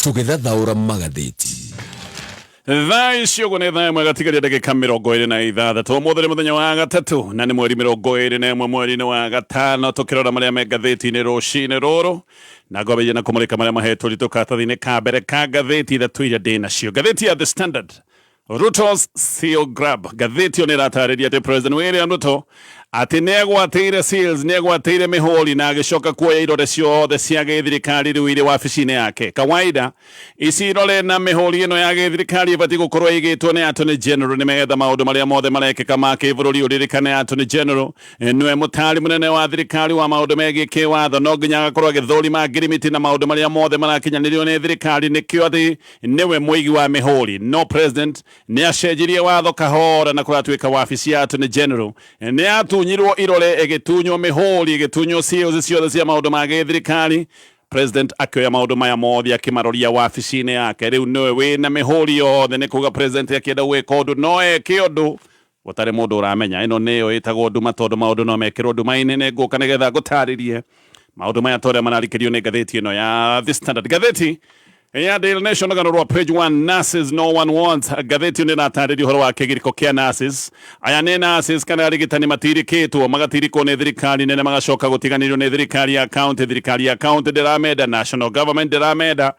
tugethathaũra magathĩti. Thaa icio gũ nĩ thaa ĩmwe gatigaria ndagĩka 26 mũthĩ nĩ mũthenya wa gatatũ na nĩ mweri 21 mweri-inĩ wa gatano tũkĩrora marĩa me ngathĩti-inĩ rũcinĩ rũrũ na ngwambĩrĩria na kũmũrĩka marĩa mahetwo ritũ karatathi-inĩ ka mbere ka ngathĩti ithatũ iria ndĩ nacio. Ngathĩti ya The Standard, Ruto's seal grab. Ngathĩti ĩyo nĩ ĩratarĩria atĩ President William Ruto atĩ nĩegwatĩire seals, nĩegwatĩire mĩhũri na agĩcoka kuoya irore ciothe cia gĩthirikari rĩu irĩ wabici-inĩ yake. Kawaida ici irore na mĩhũri ĩno ya gĩthirikari ĩbatiĩ gũkorwo ĩigĩtwo nĩ Attorney General nĩgetha maũndũ marĩa mothe marekĩka ma kĩbũrũri ũririkane Attorney General nĩwe mũtari mũnene wa thirikari wa maũndũ megiĩ kĩwatho, no nginya agakorwo agĩthũrima ngirimiti na maũndũ marĩa mothe marakinyanĩrio nĩ thirikari, nĩkĩo atĩ nĩwe mũigi wa mĩhũri. No president nĩ acenjirie watho kahora na kũratuĩka wabici ya Attorney General nyirwo irore egĩtunywo mĩhũri egĩtunywo seals ciothe cia maũndũ ma gĩthirikari. President akĩoya maũndũ maya mothe akĩmaroria wabici-inĩ yake. Rĩu nĩwe wĩna mĩhũri yothe, nĩ kuga president akĩenda gwĩka ũndũ no eke ũndũ gũtarĩ mũndũ ũramenya. Ĩno nĩyo ĩtagwo nduma, tondũ maũndũ no mekĩrwo nduma-inĩ. Nĩ ngũka nĩgetha ngũtarĩrie maũndũ maya torĩa mararikĩrio nĩ ngathĩti ĩno ya The Standard. Ngathĩti ya Daily Nation ũgarũrwo page 1, nurses no one wants. Ngathĩti ĩno ĩratarĩria ũhoro wa kĩgirĩko kĩa nurses. Aya nĩ nurses kana arigitani matirikĩtwo, magatirikwo nĩ thirikari nene magacoka gũtiganĩrio nĩ thirikari ya county. Thirikari ya county ndĩramenda, national government ndĩramenda.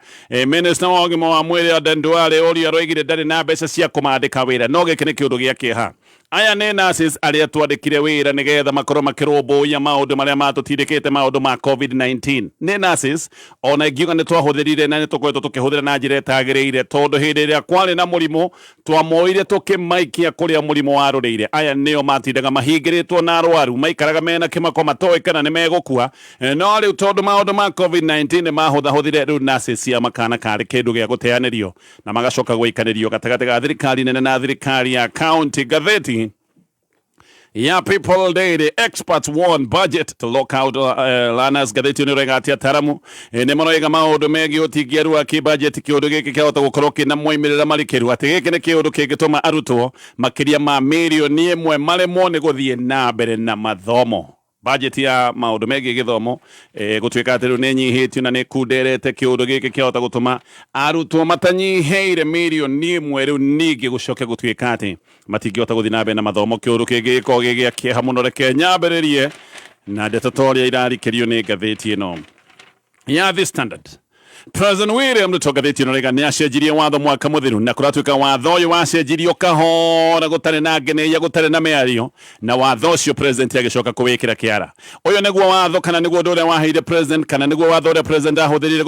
Minister wa ũgima wa mwĩrĩ Aden Duale ũrĩa aroigire ndarĩ na mbeca cia kũmandĩka wĩra, no gĩkĩ nĩ kĩũndũ gĩa kĩeha. Aya nĩ nurses arĩa twandĩkire wĩra nĩgetha makorwo makĩrũmbũiya maũndũ marĩa matũtirĩkĩte, maũndũ ma COVID-19. Nĩ nurses ona ingiuga nĩ twahũthĩrire na nĩ tũkoretwo tũkĩhũthĩra na njĩra ĩtagĩrĩire, tondũ hĩndĩ ĩrĩa kwarĩ na mũrimũ twamoire tũkĩmaikia kũrĩa mũrimũ warũrĩire. Aya nĩo matindaga mahingĩrĩtwo na arwaru, maikaraga mena kĩmako matoĩ kana nĩ megũkua. No rĩu tondũ maũndũ ma COVID-19 nĩ mahũthahũthire, rĩu nurses cia makana karĩ kĩndũ gĩa gũteanĩrio na magacoka gwĩkanĩrio gatagatĩ ga thirikari nene na thirikari ya county. Ngathĩti ya People Daily, experts warn budget to lock out learners. Ngathĩti ĩno ĩroiga atĩ ataramu nĩ maroiga maũndũ megiĩ ũtingiaru wa kĩbajeti, kĩũndũ gĩkĩ kĩahota gũkorwo kĩna moimĩrĩra marikĩru, atĩ gĩkĩ nĩ kĩũndũ kĩngĩtũma arutwo makĩria ma mirioni 1 maremwo nĩ gũthiĩ na mbere na mathomo. Budget ya maũndũ megiĩ gĩthomo gũtuĩka atĩ rĩu nĩ nyihĩtio na nĩ kunderete, kĩũndũ gĩkĩ kĩahota gũtũma arutwo matanyiheire mirioni 1 rĩu ningĩ gũcoke gũtuĩka atĩ matingĩhota gũthiĩ na mbere na mathomo. Kĩũndũ kĩngĩ gĩkorwo gĩa kĩeha mũno, reke nyambĩrĩrie na ndeto torĩa irarikĩrio nĩ ngathĩti ĩno ya The Standard. President William Ruto, ngathĩti ĩno rĩga nĩ acenjirie watho mwaka mũthiru na kũratuĩka watho ũyũ wacenjirio kahora gũtarĩ na ngeneia, gũtarĩ na mĩario, na watho ũcio president agĩcoka kũwĩkĩra kĩara. Ũyũ nĩguo watho kana nĩguo ũndũ ũrĩa waheire president, kana nĩguo watho ũrĩa president ahũthĩrire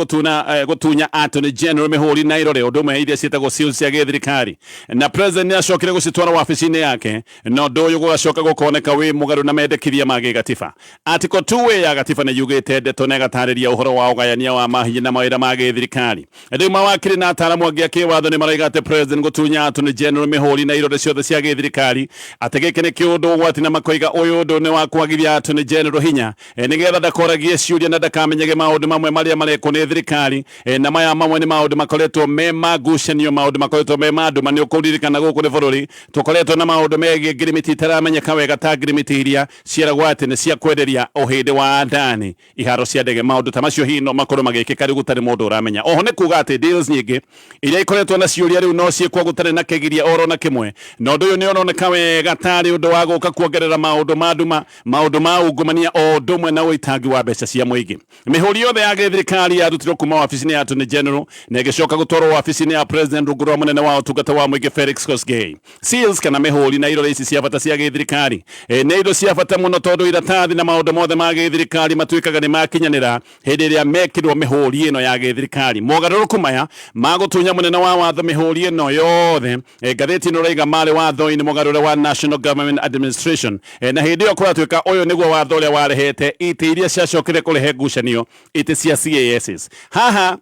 gũtunya Attorney General mĩhũri na irore, ũndũ ũmwe iria ciĩtagwo seals cia gĩthirikari, na president nĩ acokire gũcitwara wabici-inĩ yake. No ũndũ ũyũ gũgacoka gũkoneka wĩ mũgarũ na mendekithia ma gĩgatiba. Article 2 ya gatiba nĩ yugĩte ndeto na ĩgatarĩria ũhoro wa ũgayania wa mahinya na mawĩra ma gĩthirikari. Rĩu mawakiri na ataramu angĩ a kĩwatho nĩ maroiga atĩ president gũtunya Attorney General mĩhũri na irore ciothe cia gĩthirikari, atĩ gĩkĩ nĩ kĩũndũ ũgwati, na makoiga ũyũ ũndũ nĩ wa kwagithia Attorney General hinya nĩgetha ndakoragie ciũria na ndakamenyage maũndũ mamwe marĩa marekwo nĩ thirikari. Na maya mamwe nĩ maũndũ makoretwo me magucanio, maũndũ makoretwo me mandũma. Nĩ ũkũririkana gũkũ nĩ bũrũri tũkoretwo na maũndũ megiĩ ngirimiti itaramenyeka wega, ta ngirimiti iria ciaragwo atĩ nĩ cia kwenderia ũhĩndĩ wa ndani iharo cia ndege. Maũndũ ta macio hihi no makorwo magĩkĩka rĩu gũtarĩ mũndũ ũramenya. Oho nĩ kuga atĩ deals nyingĩ iria ikoretwo na ciũria rĩu no ciĩkwo gũtarĩ na kĩgiria oro na kĩmwe, na ũndũ ũyũ nĩ ũroneka wega tarĩ ũndũ wa gũka kuongerera maũndũ ma nduma, maũndũ ma ungumania o ũndũ ũmwe na ũitangi wa mbeca cia mũingĩ. Mĩhũri yothe ya gĩthirikari yarutirwo kuma wabici-inĩ ya Attorney General na ĩgĩcoka gũtwarwo wabici-inĩ ya president rungu rwa mũnene wa ũtungata wa mũingĩ Felix Kosgei. Seals kana mĩhũri na irore ici cia bata cia gĩthirikari nĩ indo cia bata mũno, tondũ iratathi na maũndũ mothe ma gĩthirikari matuĩkaga nĩ makinyanĩra hĩndĩ ĩrĩa mekĩrwo mĩhũri ĩno ya gĩthirikari. Mogarũrũku maya magũtunya mũnene wa watho mĩhũri ĩno yothe, ngathĩti ĩno raiga marĩ watho-inĩ mũgarũre wa National Government Administration, na hĩndĩ ĩyo kũratuĩka ũyũ nĩguo watho ũrĩa warehete itĩ iria ciacokire kũrehe ngucanio, itĩ cia CASs. Haha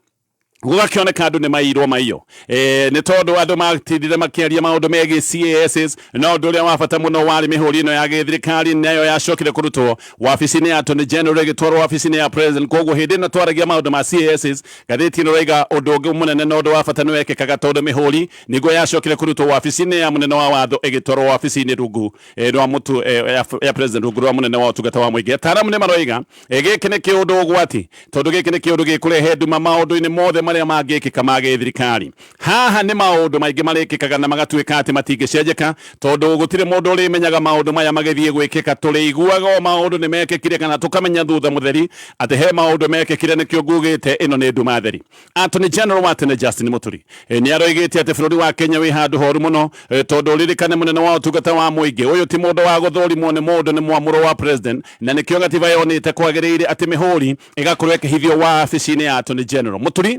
gũgakĩoneka andũ nĩ mairwo maiyo nĩ tondũ andũ matindire makĩaria maũndũ megiĩ CASs, no ũndũ ũrĩa wa bata mũno warĩ mĩhũri ĩno ya gĩthirikari nayo yacokire kũrutwo wabici-inĩ ya Attorney General ĩgĩtwarwo wabici-inĩ ya president. Koguo hĩndĩ ĩno twaragia maũndũ ma CASs, ngathĩti ĩno raiga ũndũ ũngĩ mũnene na ũndũ wa bata nĩ wekĩkaga, tondũ mĩhũri nĩguo yacokire kũrutwo wabici-inĩ ya mũnene wa watho ĩgĩtwarwo wabici-inĩ rungu rwa mũtu ya president rungu rwa mũnene wa ũtungata wa mũingĩ. Ataramu nĩ maroiga gĩkĩ nĩ kĩũndũ ũgwati, tondũ gĩkĩ nĩ kĩũndũ gĩkũrehe nduma maũndũ-inĩ mothe maria mangĩkĩka ma gĩthirikari. Haha nĩ maũndũ maingĩ marĩkĩkaga na magatuĩka atĩ matingĩcenjeka tondũ gũtirĩ mũndũ ũrĩmenyaga maũndũ maya magĩthiĩ gwĩkĩka. Tũrĩiguaga maũndũ nĩ mekĩkire kana tũkamenya thutha mũtheri atĩ he maũndũ mekĩkire nĩkĩo ngugĩte ĩno nĩ nduma theri. Attorney General wa tene Justin Muturi nĩ aroigĩte atĩ bũrũri wa Kenya wĩ handũ horu mũno tondũ ririkane mũnene wa ũtungata wa mũingĩ ũyũ ti mũndũ wa gũthũrimwo nĩ mũndũ, nĩ mwamũro wa president, na nĩkĩo gatiba yonĩte kwagĩrĩire atĩ mĩhũri ĩgakorwo ĩkĩhithio wabici-inĩ ya Attorney General. Muturi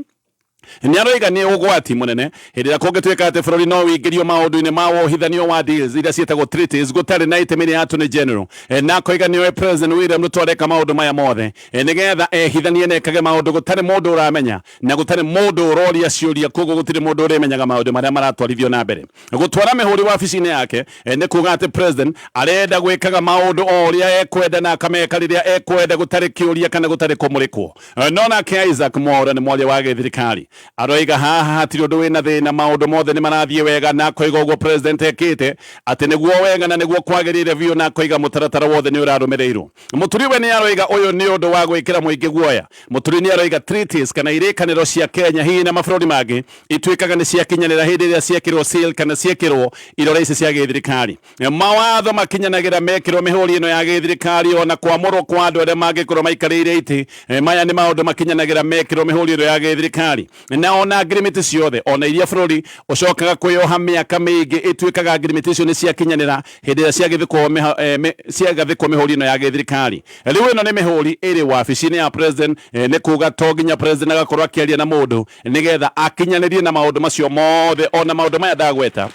nĩ aroiga nĩ ũgwati mũnene hĩndĩ ĩrĩa kũngĩtuĩka atĩ bũrũri no wĩingĩrio maũndũ-inĩ ma wohithanio wa deals iria ciĩtagwo treaties gũtarĩ na itemi rĩa Attorney General. Na akoiga nĩwe President William Ruto areka maũndũ maya mothe nĩgetha ehithanie na ekage maũndũ gũtarĩ mũndũ ũramenya na gũtarĩ mũndũ ũroria ciũria, koguo gũtirĩ mũndũ ũrĩmenyaga maũndũ marĩa maratwarithio na mbere. Gũtwara mĩhũri wabici-inĩ yake nĩ kuga atĩ president arenda gwĩkaga maũndũ o ũrĩa ekwenda na akameka rĩrĩa ekwenda gũtarĩ kĩũria kana gũtarĩ kũmũrĩkwo. No nake Isaac Mwaura nĩ mwaria wa gĩthirikari aroiga haha hatirĩ ũndũ wĩna thĩna, maũndũ mothe nĩ marathiĩ wega, na akoiga ũguo president ekĩte atĩ nĩguo wega na nĩguo kwagĩrĩire biũ, na akoiga mũtaratara wothe nĩ ũrarũmĩrĩirwo. Mũturi we nĩ aroiga ũyũ nĩ ũndũ wa gwĩkĩra mũingĩ guoya. Mũturi nĩ aroiga treaties kana irĩkanĩro cia Kenya hihi na mabũrũri mangĩ ituĩkaga nĩ ciakinyanĩra hĩndĩ ĩrĩa ciekĩrwo seal kana ciekĩrwo irore ici cia gĩthirikari. Mawatho makinyanagĩra mekĩrwo mĩhũri ĩno ya gĩthirikari, ona kwamũrwo kwa andũ arĩa mangĩkorwo maikarĩire itĩ. Maya nĩ maũndũ makinyanagĩra mekĩrwo mĩhũri ĩno ya gĩthirikari, na ona agreement ciothe ona iria bũrũri ũcokaga kwĩyoha mĩaka mĩingĩ ituĩkaga agreement icio nĩ ciakinyanĩra hĩndĩ ĩrĩa ciagathĩkwo mĩhũri ĩno ya gĩthirikari. Rĩu ĩno nĩ mĩhũri ĩrĩ wabici-inĩ ya president, nĩ kuga to nginya president agakorwo akĩaria na mũndũ nĩgetha akinyanĩrie na maũndũ macio mothe. Ona maũndũ maya ndagweta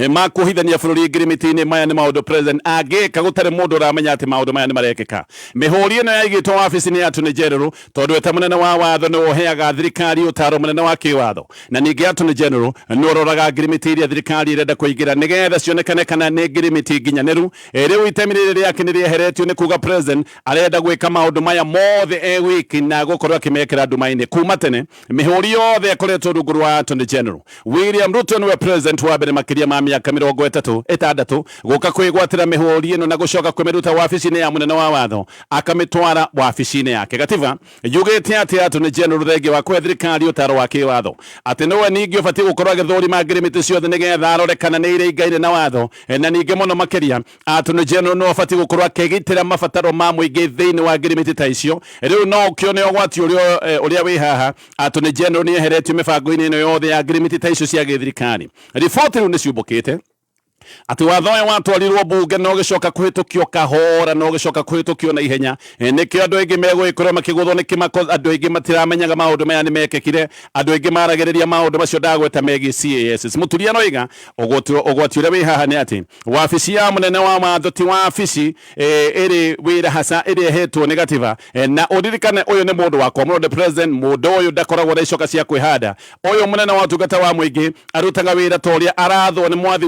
ma kuhithania bũrũri ngirimiti-inĩ, maya nĩ maũndũ president angĩka gũtarĩ mũndũ ũramenya atĩ maũndũ maya nĩ marekĩka. Mĩhũri ĩno yaigĩtwo wabici-inĩ ya Attorney General tondũ eta mũnene wa watho nĩ ũheaga thirikari ũtaaro mũnene wa kĩwatho, na ningĩ Attorney General nĩ ũroraga ngirimiti iria thirikari ĩrenda kũingĩra nĩgetha cionekane kana nĩ ngirimiti nginyanĩru. Rĩu itemi rĩrĩ rĩake nĩ rĩeheretio, nĩ kuga president arenda gwĩka maũndũ maya mothe wiki na gũkorwo akĩmekĩra nduma-inĩ. Kuma tene mĩhũri yothe ĩkoretwo rungu rwa Attorney General. William Ruto nĩwe president wa mbere makĩria ma mĩaka 36 gũka kwĩgwatĩra mĩhũri ĩno na gũcoka kwĩmĩruta wabici-inĩ ya mũnene wa watho akamĩtwara wabici-inĩ yake. Gatiba yugĩte atĩ Attorney General thengia wa kũhe thirikari ũtaaro wa kĩwatho atĩ nĩwe ningĩ ũbatiĩ gũkorwo agĩthũrima ngirimiti ciothe nĩgetha arore kana nĩ irĩingaine na watho, na ningĩ mũno makĩria Attorney General no abatiĩ gũkorwo akĩgitĩra mabataro ma mũingĩ thĩinĩ wa ngirimiti ta icio. Rĩu no kĩone ũgwati ũrĩa wĩ haha. Attorney General nĩ eheretio mĩbango-inĩ ĩno yothe ya ngirimiti ta icio cia gĩthirikari. Riboti rĩu nĩ ciumbũkĩte atĩ watho ũyũ watwarirwo mbunge no gĩcoka kũhĩtũkio kahora, no gĩcoka kũhĩtũkio na ihenya. Nĩkĩo andũ aingĩ megũgĩkorwo makĩgũthwo nĩ kĩmako, andũ aingĩ matiramenyaga maũndũ maya nĩ mekĩkire, andũ aingĩ maragĩrĩria maũndũ macio ndagweta megiĩ CAS. Mũturia noiga ũgwati ũrĩa wĩ haha nĩ atĩ wabici ya mũnene wa watho ti wabici ĩrĩ wĩra hasa ĩrĩa ĩhetwo nĩ gatiba, na ũririkane ũyũ nĩ mũndũ wa kwamũrwo the president. Mũndũ ũyũ ndakoragwo na icoka cia kwĩhanda. Ũyũ mũnene wa ũtungata wa mũingĩ arutaga wĩra ta ũrĩa arathwo nĩ mwathi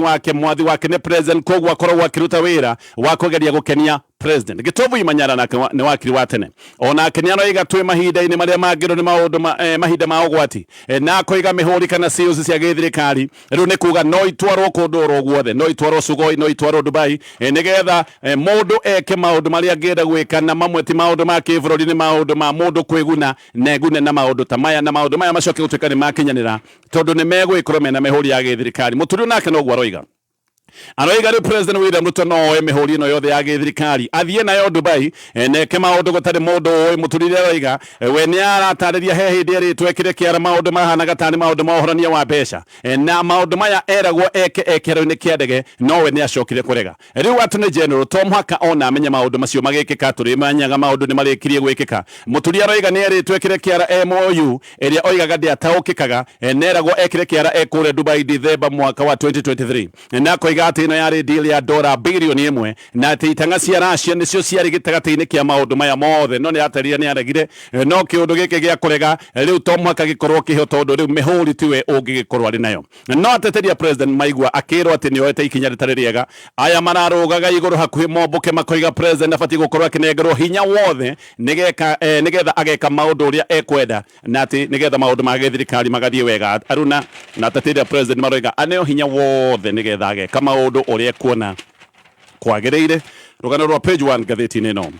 wake nĩ president, koguo akoragwo akĩruta wĩra wa kũgeria gũkenia president. Gĩtobu Imanyara nake nĩ wakiri wa tene, onake nĩ aroiga twĩ mahinda-inĩ marĩa mangĩrwo nĩ maũndũ mahinda ma ũgwati, na akoiga mĩhũri kana seals cia gĩthirikari rĩu nĩ kuga no itwarwo kũndũ oro guothe, no itwarwo Sugoi, no itwarwo Dubai, nĩgetha mũndũ eke maũndũ marĩa angĩenda gwĩka, na mamwe ti maũndũ ma kĩbũrũri, nĩ maũndũ ma mũndũ kwĩguna na egune na maũndũ ta maya, na maũndũ maya macoke gũtuĩka nĩ makinyanĩra tondũ nĩ megwĩkorwo mena mĩhũri ya gĩthirikari. Mũturi nake noguo aroiga. Aroiga rĩu President William Ruto no oe mĩhũri ĩno yothe ya gĩthirikari athiĩ nayo Dubai, neke maũndũ gũtarĩ mũndũ ũĩ. Mũturire aroiga we nĩ aratarĩria he hĩndĩ ĩrĩtwo ekĩre kĩara maũndũ mahanaga tarĩ maũndũ ma ũhorania wa mbeca, na maũndũ maya eragwo eke kĩaro-inĩ kĩa ndege, no we nĩ acokire kũrega. Rĩu Attorney General to mũhaka ona amenye maũndũ macio magĩkĩka, tũrĩmanyaga maũndũ nĩ marĩkirie gwĩkĩka. Mũturia aroiga nĩ erĩtwo ekĩre kĩara MOU ĩrĩa oigaga ndĩataũkĩkaga, neragwo ekĩre kĩara ekũrĩa Dubai December mwaka wa 2023, na akoiga atĩ ĩno yarĩ deal ya $1 billion, na atĩ itanga cia Russia nĩcio ciarĩ gĩtagatĩ-inĩ kĩa maũndũ maya mothe, no nĩ atarire nĩ aregire. No kĩũndũ gĩkĩ gĩa kũrega rĩu to mũhaka gĩkorwo kĩho, tondũ rĩu mĩhũri tiwe ũngĩgĩkorwo arĩ nayo. No ateteria president Maigua akĩrwo atĩ nĩ oete ikinya rĩtarĩ rĩega. Aya mararũgaga igũrũ hakuhĩ mombũke makoiga president abatiĩ gũkorwo akĩnengerwo hinya wothe nĩgetha ageka maũndũ ũrĩa ekwenda, na atĩ nĩgetha maũndũ ma gĩthirikari magathiĩ wega. Aruna na ateteria president maroiga aneo hinya wothe nĩgetha ageka maũndũ ũrĩa kuona kwagĩrĩire. Rũgano rwa page 1 ngathĩti-inĩ ĩno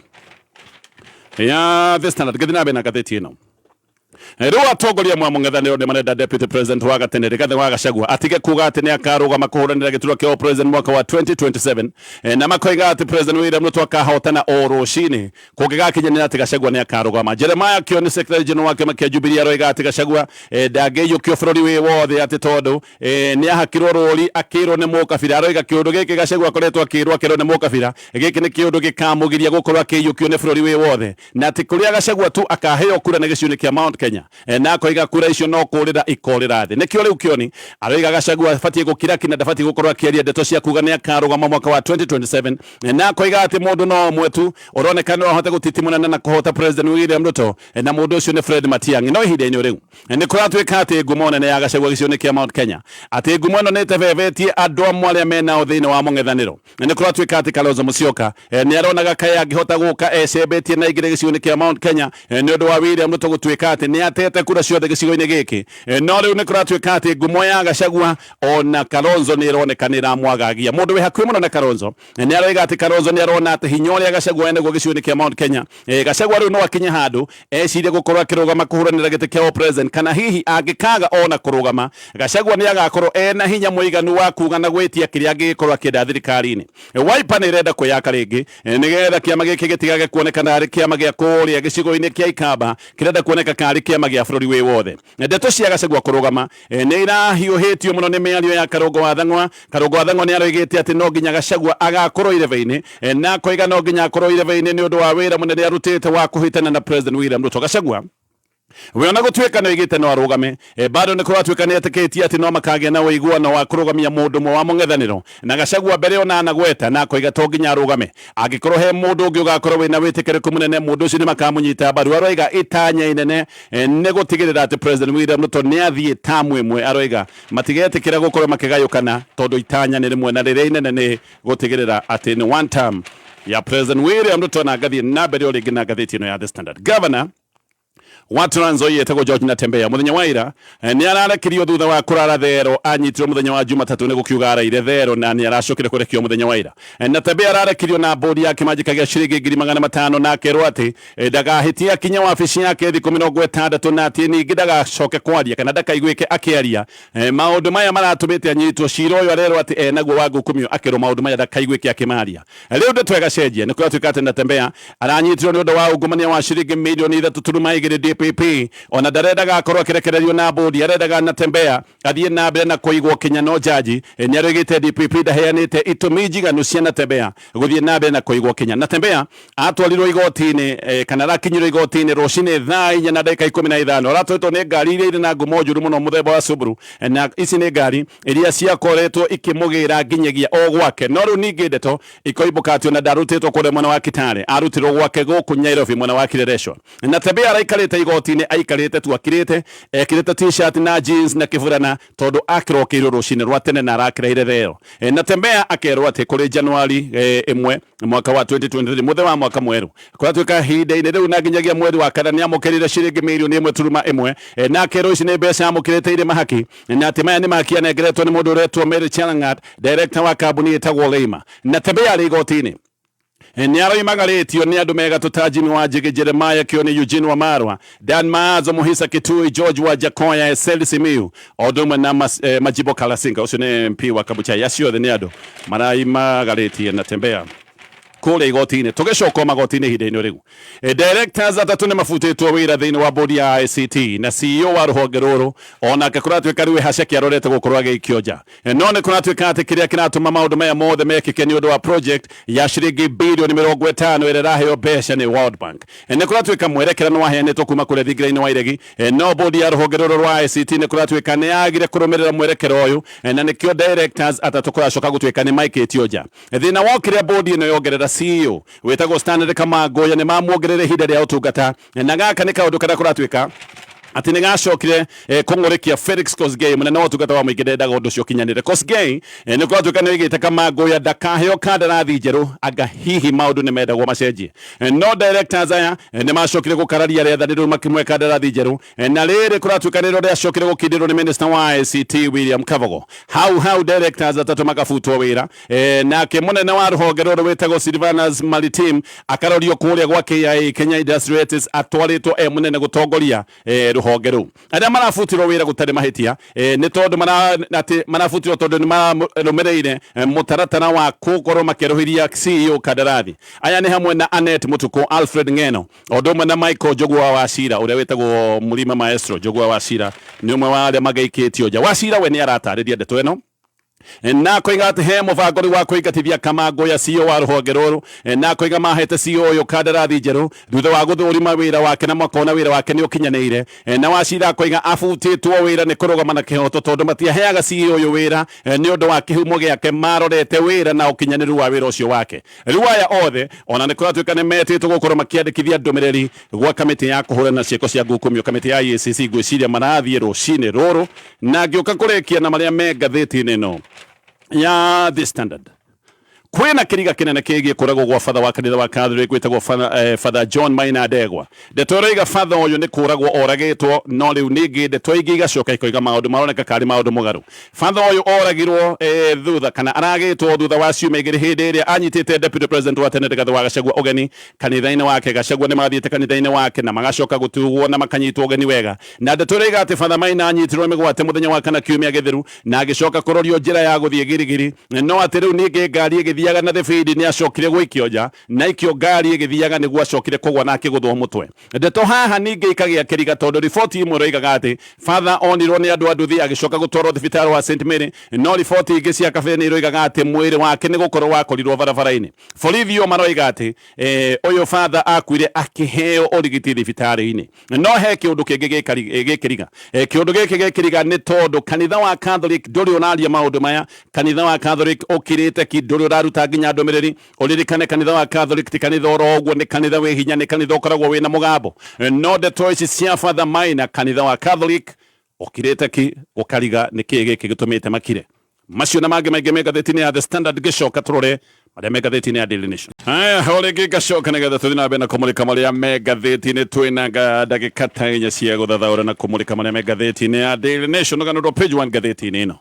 ya The Standard gĩthiĩ na mbere na ngathĩti ĩno. Rĩu atongoria mwa mũng'ethanĩro nĩ marenda deputy president wa gatene Rigathi wa Gachagua atige kuga atĩ nĩ akarũgama kũhũranĩra gĩturwa kĩa president mwaka wa 2027 na makoiga atĩ president William Ruto akahotana o rũcinĩ kũngĩgakinyanĩra atĩ Gachagua nĩ akarũgama. Jeremiah Kioni secretary general wa kĩama kĩa Jubilee aroiga atĩ Gachagua ndangĩiyũkio bũrũri wĩ wothe atĩ tondũ nĩ ahakirwo rũri akĩrwo nĩ mũkabira. Aroiga kĩũndũ gĩkĩ Gachagua akoretwo akĩrwo nĩ mũkabira gĩkĩ nĩ kĩũndũ gĩkamũgiria gũkorwo akĩiyũkio nĩ bũrũri wĩ wothe, na atĩ kũrĩa Gachagua tu akaheo kura nĩ gĩcigo kĩa Mount Kenya na koiga kura icio no kũrĩra ikorĩra thĩ. Nĩkĩo rĩu Kioni aroiga Gachagua abatie gũkira kina ndabatie gũkorwo akĩaria ndeto cia kuga nĩ akarũgama mwaka wa 2027 na koiga atĩ mũndũ no ũmwe tu ũroneka no ahote gũtitimũrana na kũhota president William Ruto na mũndũ ũcio nĩ Fred Matiang'i. No ihinda-inĩ rĩu nĩ kũratuĩka atĩ ngumo nene ya Gachagua gĩcigo kĩa Mount Kenya atĩ ngumo ĩno nĩ ĩtebebetie andũ amwe arĩa menao thĩinĩ wa mũng'ethanĩro. Nĩ kũratuĩka atĩ Kalonzo Musyoka nĩ aronaga kaĩ angĩhota gũka ecembetie na igĩrĩ gĩcigo kĩa Mount Kenya nĩ ũndũ wa William Ruto gũtuĩka atĩ nĩ atete kura ciothe gĩcigo-inĩ gĩkĩ. No rĩu nĩ kũratuĩka atĩ ngumo ya Gachagua ona Kalonzo nĩ ĩroneka nĩ ĩramwagagia. Mũndũ wĩ hakuhĩ mũno na Kalonzo nĩ aroiga atĩ Kalonzo nĩ arona atĩ hinya ũrĩa Gachagua ena gĩcigo-inĩ kĩa Mount Kenya, Gachagua rĩu no akinye handũ ecirie gũkorwo akĩrũgama kũhũranĩra gĩtĩ kĩa president, kana hihi angĩkaga ona kũrũgama Gachagua nĩ agakorwo ena hinya mũiganu wa kuga na gwĩtia kĩrĩa angĩkorwo akĩenda thirikari-inĩ. Wiper nĩ ĩrenda kwĩyaka rĩngĩ nĩgetha kĩama gĩkĩ gĩtigage kuonekana arĩ kĩama gĩa kũrĩa gĩcigo-inĩ kĩa Ikamba, kĩrenda kuoneka karĩ kĩama gĩa bũrũri wĩ wothe. Ndeto cia Gachagua kũrũgama nĩ irahiũhĩtio mũno nĩ mĩario ya Karũngũ wa Thang'wa. Karũngũ wa Thang'wa nĩ aroigĩte atĩ no nginya Gachagua agakorwo irebe-inĩ na koiga no nginya akorwo irebe-inĩ nĩ ũndũ wa wĩra mũnene arutĩte wa kũhĩtana na president William Ruto. Gachagua we ona gũtuĩka no igĩte no arũgame bado nĩ kũratuĩka nĩ etĩkĩtie atĩ no makagĩa na ũiguano wa kũrũgamia mũndũ ũmwe wa mũng'ethanĩro, na Gachagua mbere ona anagweta na koiga to nginya arũgame. Angĩkorwo he mũndũ ũngĩ ũgakorwo wĩna wĩtĩkĩrĩku mũnene mũndũ ũcio nĩ makamũnyita mbaru. Aroiga itanya inene nĩ gũtigĩrĩra atĩ president William Ruto nĩ athiĩ tamu ĩmwe. Aroiga matigetĩkĩra gũkorwo makĩgayũkana tondũ itanya nĩ rĩmwe na rĩrĩa inene nĩ gũtigĩrĩra atĩ nĩ one term ya president William Ruto na ngathiĩ na mbere o rĩngĩ na ngathĩti ĩno ya The Standard. Governor wa Trans Nzoia etagwo George Natembeya mũthenya wa ira nĩ ararekirio thutha wa kũrara thero, anyitirwo mũthenya wa Jumatatũ nĩ gũkiuga araire thero na nĩ aracokire kũrekio mũthenya wa ira. Natembeya ararekirio na bodi ya kĩmanjĩka gĩa ciringi 500,000 na akerwo atĩ ndagahĩtia kinya wabici yake thikũ 60 na atĩ ningĩ ndagacoke kwaria kana ndakaiguĩke akĩaria maũndũ maya maratũmĩte anyitwo. Cira ũyũ arerwo atĩ enaguo wa ngukumio akerwo maũndũ maya ndakaiguĩke akĩmaria. Rĩu ndeto ĩgacenjia nĩ kũratuĩka atĩ Natembeya aranyitirwo nĩ ũndũ wa ungumania wa ciringi mirioni 3.2 DPP, ona ndarendaga akorwo akĩrekererio na bodi. Arendaga Natembeya athiĩ na mbere na kũigwo kinya no jaji nĩ aroigĩte DPP ndaheanĩte itũmi njiganu cia Natembeya gũthiĩ na mbere na kũigwo kinya. Natembeya atwarirwo igoti-inĩ kana arakinyirwo igoti-inĩ rũcinĩ thaa 4:15. Aratwarĩtwo nĩ ngari iria irĩ na ngumo njũru mũno mũthemba wa Subaru, na ici nĩ ngari iria ciakoretwo ikĩmũgĩra nginyagia o gwake. No rĩu ningĩ ndeto ikoimbũka atĩ ona ndarutĩtwo kũrĩa mwena wa Kitale, arutirwo gwake gũkũ Nyairobi mwena wa Kireresho. Natembeya araikarĩte igoti-inĩ, aikarĩte tu akirĩte ekĩrĩte t-shirt na jeans na kĩburana tondũ akĩrokĩirwo rũcinĩ rwa tene na arakĩraire thero. Natembeya akerwo atĩ kũrĩ Januari 1 mwaka wa 2023 mũthenya wa mwaka mwerũ kũratuĩka ihinda-inĩ rĩu na nginyagia mweri wa kana nĩ amũkĩrire ciringi mirioni 1.1 na akerwo ici nĩ mbeca amũkĩrĩte irĩ mahaki, na atĩ maya nĩ makianengeretwo nĩ mũndũ ũretwo Mary Chelangat, director wa kambuni ĩtagwo Leima. Natembeya arĩ igoti-inĩ nĩ aroimagarĩtio nĩ andũ mega tũtanjimi wa Njĩgĩ, Jeremiah Kioni, Eugene Wamarwa, Dan Maazo, Muhisa Kitui, George wa Jakoya, Eseli Simiu, o ũndũ ũmwe na Majibo Kalasinga, ũcio nĩ MP wa Kabuchai. Acio othe nĩ andũ maraimagarĩtie Natembeya kũrĩa igoti-inĩ. Tũgĩcoka magoti-inĩ ihinda-inĩ rĩu directors atatũ nĩ mabutĩtwo wĩra thĩinĩ wa bodi ya ICT, na CEO wa rũhonge rũrũ onake kũratuĩka rĩu haceki arorete gũkorwo agĩikio nja. No nĩ kũratuĩka atĩ kĩrĩa kĩratũma maũndũ maya mothe mekĩke nĩ ũndũ wa project ya ciringi birioni 50 ĩrĩa ĩraheo mbeca nĩ World Bank. Nĩ kũratuĩka mwerekera nĩ waheanĩtwo kuma kũrĩa thingira-inĩ wa iregi, no bodi ya rũhonge rũrũ rwa ICT nĩ kũratuĩka nĩ yagire kũrũmĩrĩra mwerekera ũyũ, na nĩkĩo directors atatũ kũracoka gũtuĩka nĩ maikĩtio nja. Thĩna wa kĩrĩa bodi ĩno yongerera CEO wetagwo Stanley Kamangoya nĩ mamuongerera ihinda rĩa ũtungata, na gaka nĩ kaũndũ karĩa kũratuĩka atĩ nĩ gacokire kũng'ũrĩkia Felix Kosgei mũnene wa ũtungata wa mũingĩ ndendaga ũndũ ũcio ũkinyanĩre. Kosgei nĩ kũratuĩka nĩ oigĩte Kamangoya ndakaheo kandarathi njerũ anga hihi maũndũ nĩ mendagwo macenjie. No directors aya nĩ macokire gũkararia rĩathanĩro makĩmwe kandarathi njerũ, na rĩrĩ kũratuĩka nĩ rĩrĩa acokire gũkindĩrwo nĩ minister wa ICT William Kabogo. Hau directors atatũ magabutwo wĩra, nake mũnene wa rũhonge rũrũ wĩtagwo Silvanus Maritim akarorio kũrĩa gwa KIA Kenya Industrial Artists atwarĩtwo mũnene gũtongoria rũhonge ruhonge ru aria marafutirwo wira gutari mahitia ni tondu marafutirwo tondu ni marumireire mutaratara wa kukorwo makeruhiria CEO kadarathi aya ni hamwe na Anet Mutuku, Alfred Ngeno, odoma na Michael Jogwa wa Cira uria wetagwo Mulima Maestro. Jogwa wa Cira ni umwe wa aria magaikitio ja wa Cira we ni aratariria ndeto eno na koiga ati he mubango wa kuingatithia Kamango ya CEO wa ruhonge ruru na koiga mahete CEO yo kadarathi njeru thutha wa guthurima wira wake na makona wira wake ni ukinyaneire na Wacira koiga afutitwo wira ni kurugama na kihoto tondu matiaheaga CEO yo wira ni undu wa kihumo giake marorete wira na ukinyaniru wa wira ucio wake riwaya othe ona ni kuratuika ni metitwo gukorwo makiandikithia ndumiriri gwa kamiti ya kuhurana cieko cia ngukumio kamiti ya ICC gwiciria marathie rucini ruru na ngiuka kurekia na maria me ngathiti-ini no ya The Standard. Kwena kiriga kinene kigie kuragwo gwa father wa kanitha wa Catholic gwitagwo Father John Maina Ndegwa. Ndetoreiga father uyu ni kuragwo oragitwo no riu ningi ndeto ingi igacoka ikoiga maundu maroneka kari maundu mugaru. Father uyu oragirwo thutha kana aragitwo thutha wa ciumia igiri hindi iria anyitite deputy president wa tene Rigathi wa Gachagua ugeni kanitha-ini wake. Gachagua ni mathiite kanitha-ini wake na magacoka gutugwo na makanyitwo ugeni wega. Na ndetoreiga ati Father Maina anyitirwo migwate muthenya wa kana kiumia githiru na agicoka kurorio njira ya guthie girigiri no ati riu ningi ngari thiaga na David ni acokire gwikio ja na ikio ngari igithiaga niguo acokire kugwa na akiguthwo mutwe. Ndeto haha ningi ikagia kiriga tondu riboti imwe roigaga ati father onirwo ni andu anduthi agicoka gutwarwo thibitari wa St Mary no riboti ingi cia kabeni roigaga ati mwiri wake ni gukorwo wakorirwo barabara-ini. Borithi maroiga ati uyu father akuire akiheo urigiti thibitari-ini no he kiundu kingi gikiriga kiundu giki gikiriga ni tondu kanitha wa Catholic nduri unaria maundu maya. Kanitha wa Catholic ukirite ki nduri uraruta nginya ndumiriri uririkane kanitha wa Catholic ti kanitha orogwo ni kanitha wi hinya ni kanitha ukoragwo wina mugambo no ndeto ici cia Father Maina kanitha wa Catholic ukirite ki ukariga ni ki giki gitumite makire macio na mangi maingi megatheti-ini ya The Standard gicoka turore maria megatheti-ini ya Daily Nation. Haya hore gigacoka nigetha tuthi na mbere na kumulika maria megatheti-ini twina ndagika ta inya cia guthathaura na kumulika maria megatheti-ini ya Daily Nation uganurwo page 1 ngatheti-ini ino.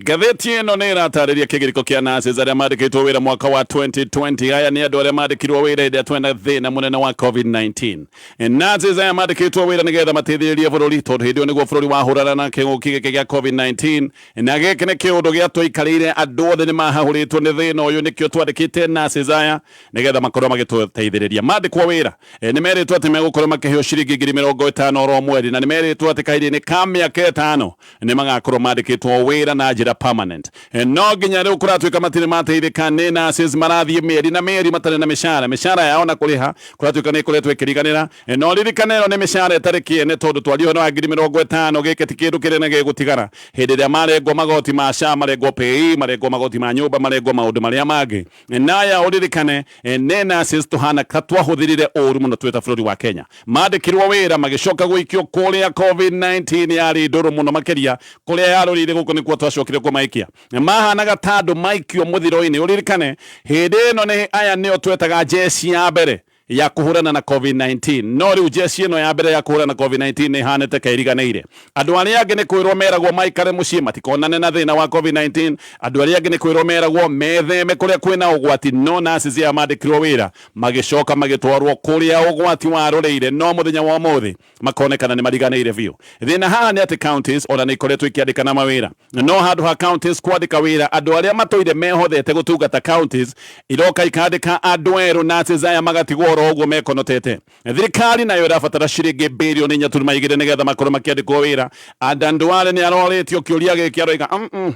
Ngatheti ino ni iratariria kigiriko kia nurses aria mandikitwo wira mwaka wa 2020. Aya ni andu aria mandikirwo wira hĩndĩ twena thina munene wa COVID-19. Nurses aya mandikitwo wira nigetha mateithĩrĩrie bururi tondu hĩndĩ ĩyo nĩguo bururi wahũrana na kĩng'ũki gĩkĩ gĩa COVID-19 na gĩkĩ nĩ kĩũndũ gĩatũikarĩire andũ othe nĩ mahahũrĩtwo nĩ thĩna ũyũ nĩkĩo twandĩkĩte nurses aya nigetha makorwo magĩtũteithĩrĩria. Mandĩkwo wĩra nĩ merĩtwo atĩ megũkorwo makĩheo ciringi 50,000 oro mweri na nĩ merĩtwo atĩ kahinda-inĩ ka mĩaka 5 nĩ magakorwo mandĩkĩtwo wĩra na njĩra permanent. No nginya rĩu kũratuĩka matirĩ mateithĩka nĩ nurses marathiĩ mĩeri na mĩeri matarĩ na mĩcara yao na kũrĩha kũratuĩka nĩ ĩkoretwo ĩkĩriganĩra no ririkanĩro nĩ mĩcara ĩtarĩ kĩene tondu twario no 50,000 gĩkĩ ti kĩndũ kĩnene gĩgũtigara hĩndĩ ĩrĩa marengwo magoti ma SHA marengwo PAYE marengwo magoti ma nyũmba marengwo maũndũ marĩa mangĩ. Naya ũririkane nĩ nurses tũhana ka twahũthĩrire ũru mũno twĩta bũrũri wa Kenya. Mandĩkirwo wĩra magĩcoka gũikio kũrĩa COVID-19 yarĩ ndũrũ mũno makĩria kũrĩa yarũrire gũkũ nĩkuo twacokire kũmaikia. Mahanaga ta andũ maikio mũthiro-inĩ. Ũririkane hĩndĩ ĩno nĩ aya nĩo twetaga jeshi ya mbere ya kuhurana na COVID-19 no riu jeshi ino ya mbere ya kuhurana na COVID-19 ni hanete kairiganĩire. Andu aria angi ni kwirwo meragwo maikare mucii matikonane na thina wa COVID-19. Andu aria angi ni kwirwo meragwo metheme kuria kwina ugwati no nurses ya mandikirwo wira magicoka magitwarwo kuria ugwati waroreire no muthenya wa muthi makonekana ni mariganĩire biũ. Thina haha ni ati counties ona ni ikoretwo ikiandĩkana mawĩra no handu ha counties kwandĩka wĩra andu aria matũire mehothete gũtungata counties iroka ikandĩka andu erũ nurses aya magatigwo oguo mekonotete. Thirikari nayo irabatara ciringi bilioni 4.2 nigetha makorwo makiandĩkwo wĩra. Andu aria ni aroretio kĩũria gĩkĩ aroiga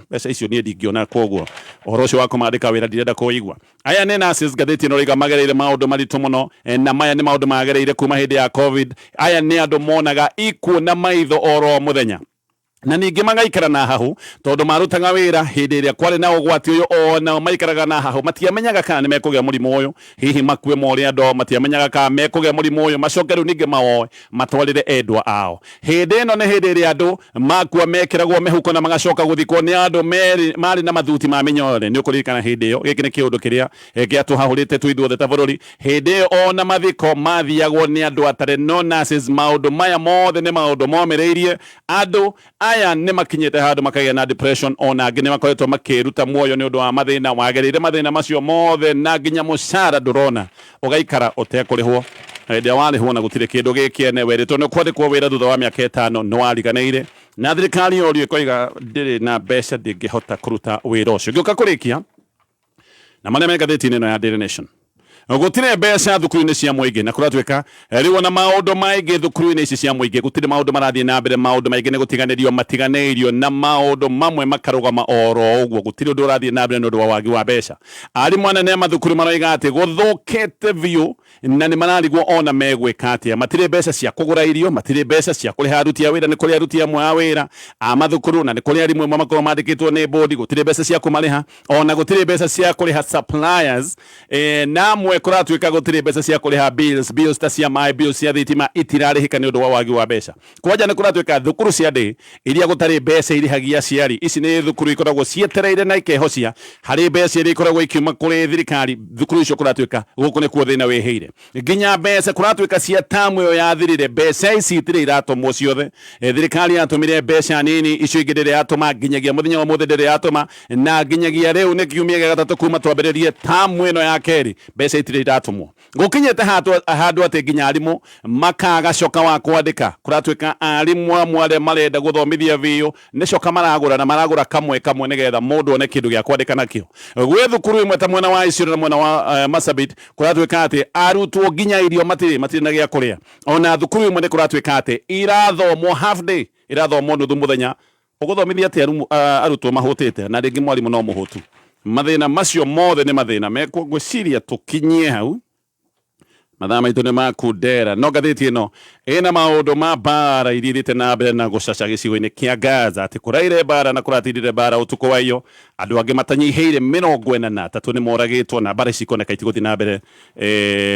mbeca icio niĩ ndingĩona koguo ũhoro ũcio wa kũmandĩka wĩra ndirenda kũigua. Aya nĩ nurses ngathĩti ĩno roiga magereire maũndũ maritũ mũno na maya nĩ maũndũ magereire kuma hĩndĩ ya COVID. Aya nĩ andũ monaga ikuũ na maitho oro muthenya na ningi magaikara na hahu tondu marutaga wira hindi iria kwari na ugwati uyu ona maikaraga na hahu matiamenyaga kana nimekugia murimu uyu hihi makue mori ando matiamenyaga kana mekugia murimu uyu macoke riu ningi mawoe matwarire endwa ao. Hindi ino ni hindi iria andu makua mekiragwo mehuko na magacoka guthikwo ni andu mari na mathuti ma minyore. Ni ukuririkana hindi iyo giki ni kiundu kiria giatuhahurite tuithuothe ta bururi. Hindi iyo ona mathiko mathiagwo ni andu atare no nurses. Maundu maya mothe ni maundu momereirie andu aya ni makinyete handu makagĩa na depression ona angĩ nĩ makoretwo makĩruta muoyo nĩ ũndũ wa mathĩna wagereire mathĩna macio mothe na nginya mũcara ndũrona ũgaikara ũtekũrĩhwo. ndia wari hona gutire kindu gikiene weritwo no kwandikwo wira thutha wa miaka 5 no wariganeire na thirikari yorio koiga ndiri na mbeca ndingihota kuruta wira ucio ngioka kurikia na maria megatheti-inĩ ĩno ya Daily Nation gutire mbeca thukuru-inĩ cia muingi na kuratwika riu na maundu maingi thukuru-inĩ ici cia muingi gutire maundu marathie na mbere maundu maingi ni gutiganirio matiganeirio na maundu mamwe makarugama oro uguo gutire undu urathie na mbere no wa wagi wa mbeca arimu anene mathukuru maroiga ati guthukite biu na ni mararigwo ona megwika atia matire mbeca cia kugura irio matire mbeca cia kuriha aruti a wira ni kuri aruti amwe a wira a mathukuru na ni kuri arimu mamakoro mandikitwo ni board gutire mbeca cia kumariha ona gutire mbeca cia kuriha suppliers na mwe kuratwika gutire mbeca cia kuriha bills ta cia my bills cia thitima itirarihika ni undu wa wagi wa mbeca kwaja ni kuratwika thukuru cia ndi iria gutari mbeca irihagia ciari ici ni thukuru ikoragwo cietereire na ikehocia hari mbeca iria ikoragwo ikiuma kuri thirikari thukuru icio kuratwika guku ni kuo thina weheire nginya mbeca kuratwika cia tamu yo yathirire mbeca ici itire iratomwo ciothe thirikari yatumire mbeca nini icio ingĩ ndĩrĩ yatũma nginyagia mũthenya wa mũthĩ ndĩrĩ yatũma na nginyagia rĩu nĩ kiumia gĩa gatatũ kuma twambĩrĩrie tamu ĩno ya kerĩ mbeca itire iratumwo gukinyete handu ati nginya arimu makaga coka wa kwandika kuratwika arimu amwe arĩa marenda guthomithia biũ nĩ coka maragũra na maragũra kamwe nigetha mũndũ one kĩndũ gĩa kwandĩka nakĩo gwĩ thukuru ĩmwe ta mwena wa Isiolo na mwena wa Marsabit kuratwika ati arutwo nginya irio matire na gĩa kũrĩa ona thukuru ĩmwe nĩ kuratwika ati irathomwo half day irathomwo nuthu mũthenya ũgũthomithia ati arutwo mahũtĩte na rĩngĩ mwarimu no mũhũtu mathĩna macio mothe nĩ mathĩna mekwo ngwĩciria tũkinyie hau mathaa maitũ nĩ makundera no ngathĩti ĩno ĩna maũndũ ma mbara iria irĩte na mbere na gũcaca gĩcigo-inĩ kĩa Gaza atĩ kũraire mbara na kũratindire mbara ũtukũ wa iyo andũ angĩ matanyihĩire 43 nĩ moragĩtwo na mbara ici ikoneka itigũthiĩ na mbere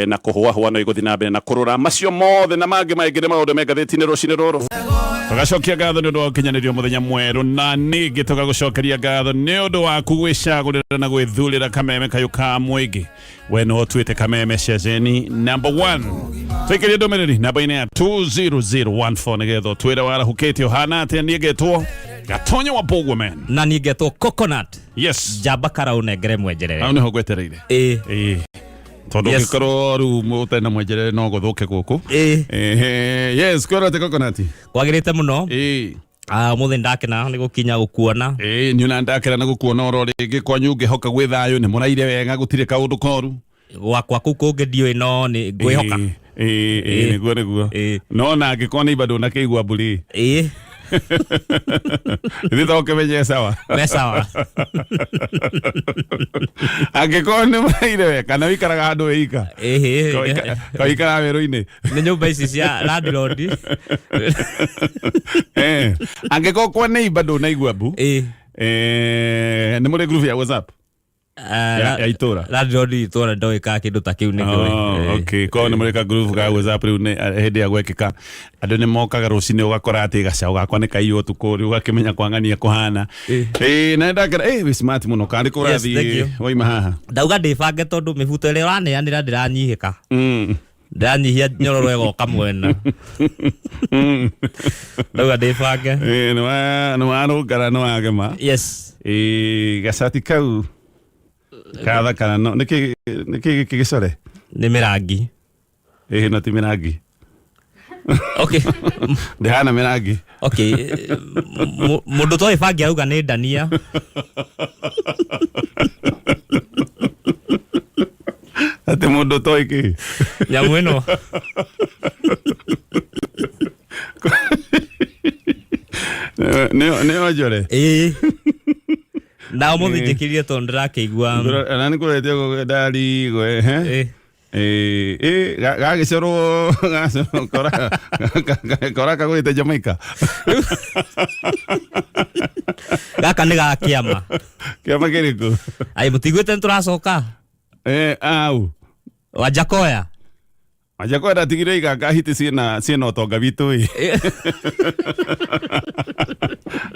na kũhũahũa no igũthiĩ na mbere na kũrũra macio mothe na mangĩ maingĩ nĩ maũndũ me ngathĩti-inĩ rũcinĩ rũrũ tugacokia ngatho nĩ ũndũ wa ũkinyanĩrio mũthenya mwerũ na ningĩ tũgagũcokeria ngatho nĩ ũndũ waku gwĩcagũrĩra na gwĩthurĩra kameme kayũ ka mũingĩ we no tuĩte kameme ceceni number 1 twĩkĩrie ndũmĩrĩri namba-inĩ ya 20014 nĩgetha twĩre warahũkĩte ũhana atĩa niĩ ngetwo Gatonye wa Mbugua man na niĩ ngetwo Coconut yes njamba karaũ nengere mwenjerere au nĩho ngwetereire tondu gikorwo ru mutena mwenjerere no guthuke guku yes korate Coconut kwagirite muno muthi ndakena ni gukinya gukuona ni una ndakena na gukuona oro ringi kwanyu ngihoka gwi thayu ni muraire wega gutire kaundu koru gwakwa kuu kungi ndio ino ni ngwihoka niguo no na ngikona ibado na keigua mburi Thithoke menye sawa sawa angikona maire kana wikaraga handu wika ikara wero-ini ni nyumba ici cia landlord angikokwa ni ibado na igua mbu ni muri group ya WhatsApp ya itora landlord itora ndoika kindu ta kiu nĩkĩũĩ okay ko nĩ mũreka group ga WhatsApp rĩu nĩ hĩndĩ ya gwekĩka andũ nĩ mokaga rũcinĩ ũgakora atĩ gacaũ gakwa nĩ kaiywo ũtukũ rĩu ũgakĩmenya kwang'ania kũhana na ndakĩra wĩ smart mũno karĩ kũrathiĩ waima haha ndauga ndĩbange tondũ mĩbuto ĩrĩa ũraneanĩra ndĩranyihĩka ndanyihia nyororo ĩgoka mwena ndauga ndĩbange nĩ warũngara nĩ wagema yes gacati kau kadha kana no niki gicore ni mirangi no ti mirangi okay ndehana mirangi okay mundu to ibangi auga ni ndania ate mundu to iki nyamu ino ne ojore na muthi njikirie to ndirakeigua na ni kurete go ndari go gagicoro kora kagwite Jamaica gaka ni ga kiama kiriku ai mutigwete turacoka au wajakoya Ajakoya tigire igaka hiti sina utonga witu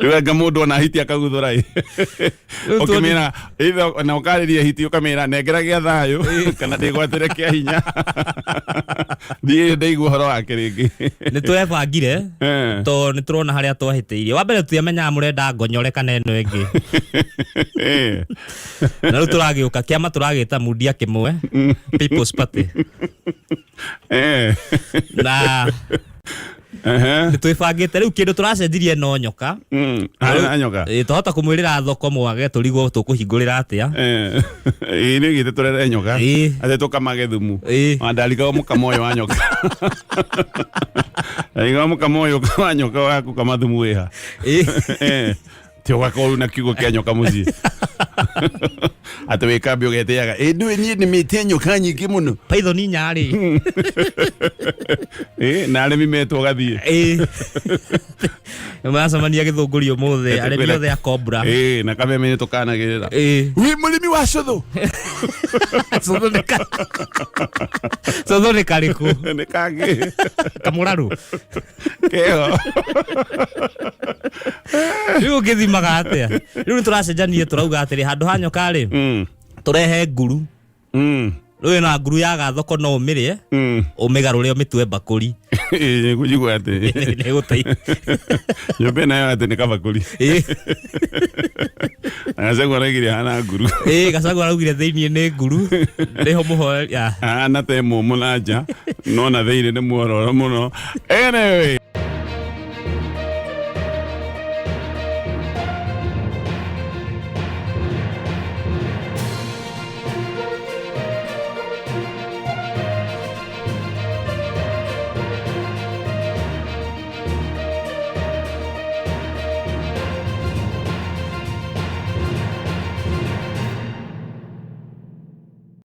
Iwega mundu na hiti akaguthura ukimira itho na ukariria hiti ukamira nengera gya thayu kana ndigwatire kia hinya thie ndeigua horo wake ringi ni twebangire to ni turona haria twahitiirie wa mbere tuyamenya murenda ngonyore kana eno ingi na turagiuka kiama turagita mundia kimwe people's party na twibangite riu kindu turacenjirie no nyoka nyoka tuhota kumwirira thoko mwage turigo tukuhingurira atia ni gite turere nyoka ate tukamage thumu andalika mukamoyo wa nyoka aiga mukamoyo wa nyoka waku kama thumu wiha tio gako na kigo kia nyoka muzi ate wikambio geteaga ndu ni mite nyoka nyingi muno python nyari na arimi metwo gathie macamania githungurio muthe arimi othe a cobra na kameme tukanagirira wi murimi wa cuthu cuthu ni kariku ni kangi kamuraru keo riu ngithimaga atia riu turacenjanie turauga atiri handu ha nyoka ri turehe nguru riu na nguru yaga thoko no umirie umigarure umitwe bakuri kujigwa ati ni gutai nyombe nayo ati ni kabakuri Gasagwa ragire hana nguru Gasagwa raugire thiini ni nguru riho muho na te mumu nanja no na thiini ni muororo muno anyway